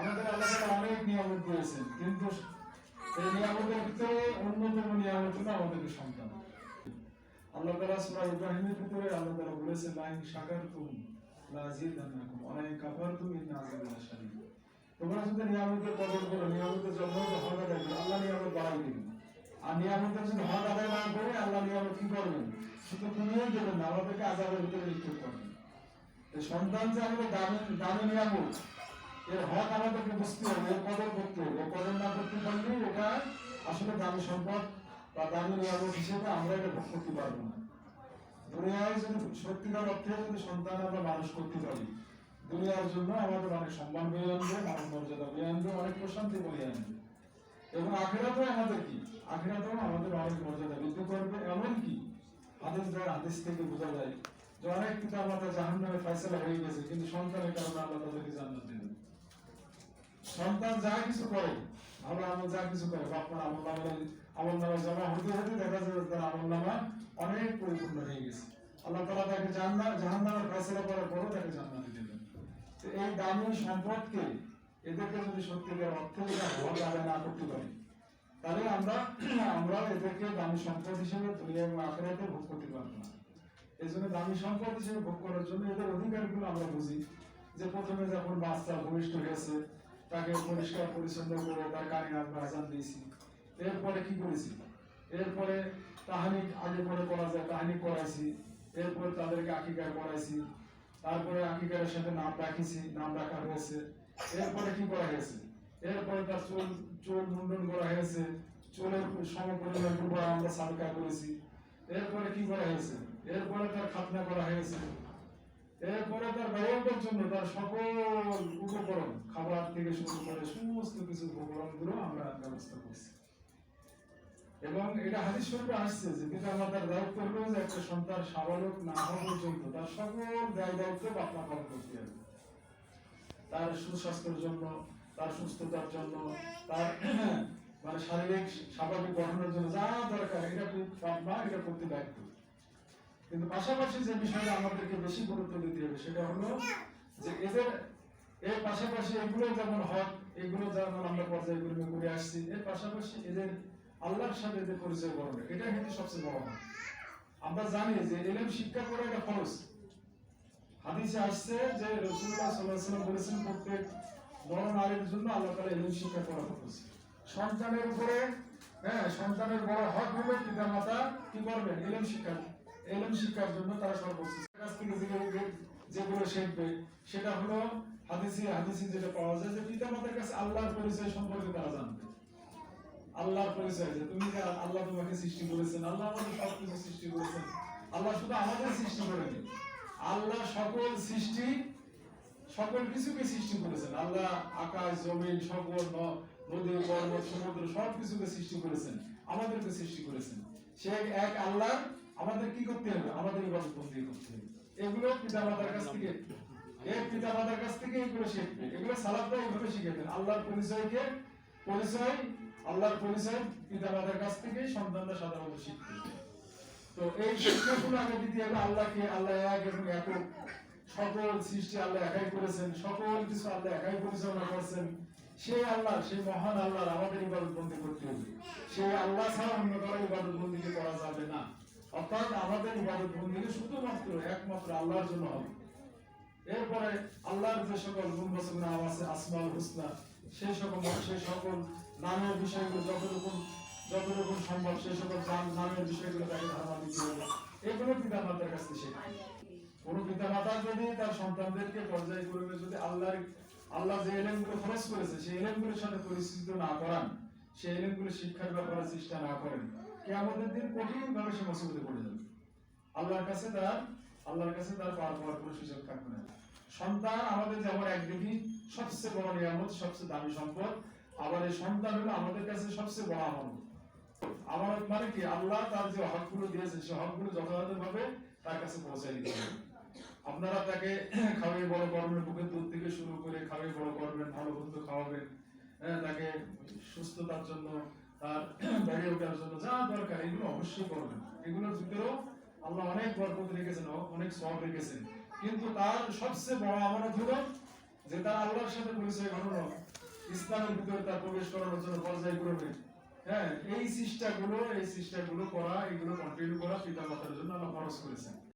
আমাদের আল্লাহ তাআলা অনেক নিয়ামত দিয়েছেন, কিন্তু এই নিয়ামতের ভিতরে অন্যতম নিয়ামত হলো আমাদেরকে সন্তান। আল্লাহ তাআলা সূরা ইব্রাহিমের ভিতরে আল্লাহ তাআলা বলেছেন, লা ইন শাকারতুম লাযিদান্নাকুম ওয়া লা ইন কাফারতুম ইন্না আযাবি লাশাদীদ। তোমরা যদি নিয়ামতের কদর করো, নিয়ামতের জন্য হক আদায় করো, আল্লাহ নিয়ামত বাড়াই দিবেন। আর নিয়ামতের যদি হক আদায় না করে আল্লাহ নিয়ামত কি করবেন? শুধু কমিয়ে দেবেন না, আমাদেরকে আযাবের ভিতরে নিক্ষেপ করবেন। সন্তান যে আমাদের দামি নিয়ামত, এর হক আমাদেরকে বুঝতে হবে, এর কদর করতে হবে। কদর না করতে পারলে এটা আসলে দামি সম্পদ বা দামি নিয়ামত হিসেবে আমরা এটা ভোগ করতে পারবো না। দুনিয়ায় যদি সত্যিকার অর্থে যদি সন্তান আমরা মানুষ করতে পারি, দুনিয়ার জন্য আমাদের অনেক সম্মান বয়ে আনবে, অনেক মর্যাদা বয়ে আনবে, অনেক প্রশান্তি বয়ে আনবে। এবং আখিরাতেও আমাদের কি? আখিরাতেও আমাদের অনেক মর্যাদা বৃদ্ধি করবে। এমনকি হাদিস থেকে বোঝা যায় যে অনেক পিতা মাতা জাহান্নামে ফয়সালা হয়ে গেছে, কিন্তু সন্তানের কারণে আল্লাহ তাদেরকে জান্নাত দেবেন। সন্তান যা কিছু করে, ভালো আমল যা কিছু করে, বাপমার আমল নামা জমা হতে হতে দেখা যাবে তার আমল নামা অনেক পরিপূর্ণ হয়ে গেছে। আল্লাহ তাআলা তাকে জাহান্নামের ফয়সালা করার পরও তাকে জান্নাতে দেবেন। তো এই দামি সম্পদকে এদেরকে যদি সত্যিকার অর্থে হক আদায় না করতে পারি, তাহলে আমরা এদেরকে দামি সম্পদ হিসেবে দুনিয়া এবং আখিরাতে ভোগ করতে পারবো না। এই জন্য দামি সম্পদ হিসেবে ভোগ করার জন্য এদের অধিকারগুলো আমরা বুঝি। যে প্রথমে যখন বাচ্চা ভূমিষ্ঠ হয়েছে, তাকে পরিষ্কার পরিচ্ছন্ন করে তার কানে নাক আজান দিয়েছি। এরপরে কি করেছি? এরপরে কাহানি আগে পরে করা যায়, কাহানি করাইছি। এরপরে তাদেরকে আকিকা করাইছি। তারপরে আকিকার সাথে নাম রাখিছি, নাম রাখা হয়েছে। এরপরে কি করা হয়েছে? এরপরে তার চুল মুন্ডন করা হয়েছে, চুলের সমপরিমাণ উপর আমরা সাদকা করেছি। এরপরে কি করা হয়েছে? এরপরে তার খাতনা করা হয়েছে। এরপরে তার ব্যবহারের জন্য তার সকল উপকরণ, খাবার থেকে শুরু করে সমস্ত কিছু উপকরণগুলো আমরা ব্যবস্থা করছি। এবং এটা হাদিস শরীফে আসছে যে পিতা মাতার দায়িত্ব হলো যে একটা সন্তান সাবালক না হওয়া পর্যন্ত তার সকল দায়িত্ব বাপমা পালন করতে হবে। তার সুস্বাস্থ্যের জন্য, তার সুস্থতার জন্য, তার মানে শারীরিক স্বাভাবিক গঠনের জন্য যা দরকার এটা বাপমা এটা করতে দায়িত্ব। কিন্তু পাশাপাশি যে বিষয়টা আমাদেরকে বেশি গুরুত্ব দিতে হবে সেটা হলো যে এর পাশাপাশি এগুলো যেমন হক, এগুলো যেমন আমরা পর্যায়ক্রমে করে আসছি, এর পাশাপাশি এদের আল্লাহর সাথে এদের পরিচয় করবে, এটা কিন্তু সবচেয়ে বড় হক। আমরা জানি যে ইলম শিক্ষা করা এটা ফরজ। হাদিসে আসছে যে রাসূলুল্লাহ সাল্লাল্লাহু আলাইহি ওয়াসাল্লাম বলেছেন প্রত্যেক নর নারীর জন্য আল্লাহ তাআলা ইলম শিক্ষা করা ফরজ। সন্তানের উপরে সন্তানের বড় হক হলো পিতামাতা কি করবেন? ইলম শিক্ষার জন্য তারা সর্বোচ্চ কাছ থেকে যেগুলো শিখবে সেটা হলো হাদিসে যেটা পাওয়া যায় যে পিতামাতার কাছে আল্লাহর পরিচয় সম্পর্কে তারা জানবে। আল্লাহর পরিচয়, যে তুমি যে আল্লাহ তোমাকে সৃষ্টি করেছেন, আল্লাহ আমাদের সবকিছু সৃষ্টি করেছেন। আল্লাহ শুধু আমাদের সৃষ্টি করেনি, আল্লাহ সকল কিছুকে সৃষ্টি করেছেন। আল্লাহ আকাশ জমিন সকল নদী পর্বত সমুদ্র সবকিছুকে সৃষ্টি করেছেন, আমাদেরকে সৃষ্টি করেছেন। সে এক আল্লাহ, আমাদের কি করতে হবে? আমাদের ইবাদত বন্দী করতে হবে। এগুলো পিতামাতার কাছ থেকে এগুলো শিখবে। এগুলো সালাফরা এইভাবে শিখেছেন। আল্লাহর পরিচয় পিতামাতার কাছ থেকে সন্তানরা সাধারণত শিখবে। তো এই শিক্ষাগুলো আগে দিতে হবে আল্লাহকে, আল্লাহ এক এবং একক, সকল সৃষ্টি আল্লাহ একাই করেছেন, সকল কিছু আল্লাহ একাই পরিচালনা করছেন। সেই আল্লাহ, সেই মহান আল্লাহর আমাদের ইবাদত বন্দী করতে হবে। সেই আল্লাহ ছাড়া অন্য কারো ইবাদত বন্দী করা যাবে না। অর্থাৎ আমাদের ইবাদত বন্দী শুধুমাত্র একমাত্র আল্লাহর জন্য হবে। এরপরে আল্লাহর যে সকল গুণবাচক নাম আছে, আসমাউল হুসনা, সেই সকল নামের বিষয়গুলো যতটুকু সম্ভব সেই সকল নামের বিষয়গুলো তাকে ধারণা দিতে হবে। এগুলো পিতা মাতার কাছ থেকে শেখা। কোন পিতা মাতা যদি তার সন্তানদেরকে পর্যায়ক্রমে যদি আল্লাহ যে ইলমগুলো খরচ করেছে সেই ইলমগুলোর সাথে পরিচিত না করান, সেই ইলমগুলো শিক্ষার ব্যাপারে চেষ্টা না করেন, কিয়ামতের দিন কঠিন ভাবে সে মুসিবতে পড়ে যাবে। আল্লাহর কাছে তার পার পাওয়ার কোনো সুযোগ থাকবে না। সন্তান আমাদের যেমন একদিকে সবচেয়ে বড় নিয়ামত, সবচেয়ে দামি সম্পদ, আবার এই সন্তান হলো আমাদের কাছে সবচেয়ে বড় আমানত। আমানত মানে কি? আল্লাহ তার যে হকগুলো দিয়েছে সেই হকগুলো যথাযথভাবে তার কাছে পৌঁছে দিতে হবে। আপনারা তাকে খাওয়াই বড় করবেন, বুকের দুধ থেকে শুরু করে খাওয়াই বড় করবেন, ভালো মন্দ খাওয়াবেন, তাকে সুস্থতার জন্য, তার বেড়ে ওঠার জন্য যা দরকার এগুলো অবশ্যই করবেন। এগুলোর ভিতরেও আল্লাহ অনেক বরকত রেখেছেন, অনেক সওয়াব রেখেছেন। কিন্তু তার সবচেয়ে বড় আমানত হলো যে তার আল্লাহর সাথে পরিচয় ঘটানো, ইসলামের ভিতরে তার প্রবেশ করানোর জন্য পর্যায়ক্রমে, হ্যাঁ, এই চেষ্টাগুলো করা, এগুলো কন্টিনিউ করা পিতা মাতার জন্য আল্লাহ ফরজ করেছেন।